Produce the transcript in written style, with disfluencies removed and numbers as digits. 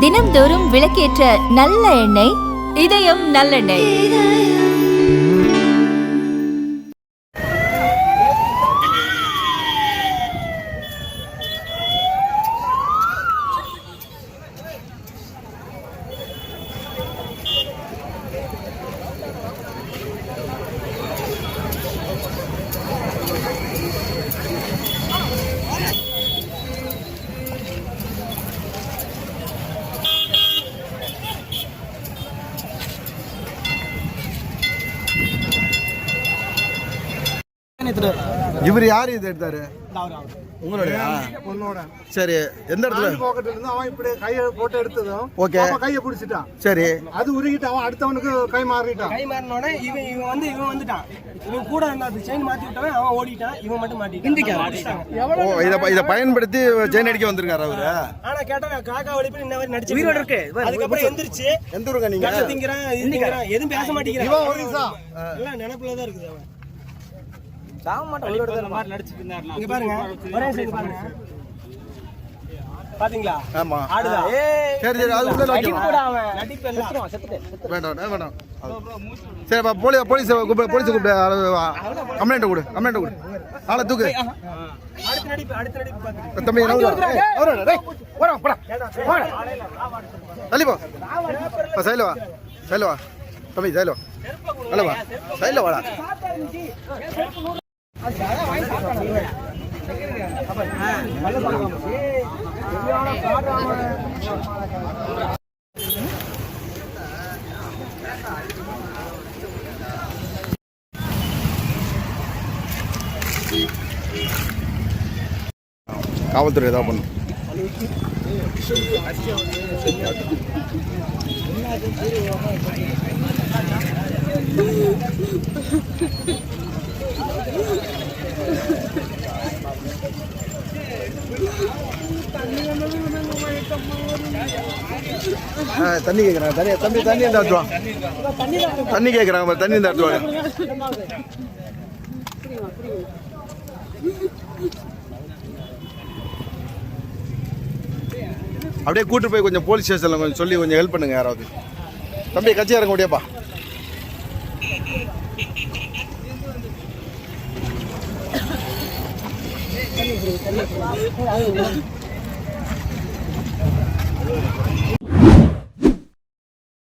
தினம்தோறும் விளக்கேற்ற நல்ல எண்ணெய் இதயம் நல்லெண்ணெய். இவர் யாரு இது எடுத்தாரு? உங்களுடைய சரி. எந்த இடத்துல பாக்கெட்ல இருந்து அவன் இப்படி கையை போட்டு எடுத்ததும் ஓகே அவன் கையை பிடிச்சிட்டான். சரி. அது உருகிட்டு அவன் அடுத்தவனுக்கு கை மாறிட்டான். கை மாறினோட இவன் வந்துட்டான். இவன் கூட அந்த செயின் மாத்தி விட்டவன் அவன் ஓடிட்டான். இவன் மட்டும் மாட்டிட்டான். ஓ, இத பயன்படுத்தி செயின் அடிக்க வந்திருக்காரு அவரு. ஆனா கேட்டா காக்கா வலிப்பு இந்த மாதிரி நடிச்சு உயிரோட இருக்கு. அதுக்கப்புறம் எந்திரிச்சு எந்த ஊருங்க நீங்க? திங்கிறான் திங்கிறான் எதுவும் பேச மாட்டேங்கிறான். இவன் ஒரு நிமிஷம் எல்லாம் நினைப்புல தான் இருக்குது. அவன் சாம மாட்ட உயிரோட தான் மாதிரி நடிச்சிட்டு இருந்தாரு. இங்க பாருங்க, ஒரே சைடு பாருங்க. பாத்தீங்களா? ஆமா. ஆடுதா. சரி சரி, அது உள்ள வைக்கலாம். கூட அவன் நடிப்பு எல்லாம் வேண்டாம் வேண்டாம். சரி, போலீஸ் கூப்பிடு. கம்ப்ளைண்ட் கொடு. ஆளை தூக்கு. அடுத்த நடிப்பு பாத்துங்க. தம்பி தள்ளி போ. சைல வா தம்பி, சைல வா. சைல வாடா. காவல்துறை ஏதாவது பண்ணும். தண்ணி கேட்குறாங்க. தம்பி தண்ணி இந்த இடத்துவாங்க. தண்ணி கேட்குறாங்க. தண்ணி இந்த இடத்துவாங்க. அப்படியே கூட்டு போய் கொஞ்சம் போலீஸ் ஸ்டேஷனில் கொஞ்சம் சொல்லி கொஞ்சம் ஹெல்ப் பண்ணுங்க யாராவது. தம்பி கட்சி இறங்க முடியாப்பா.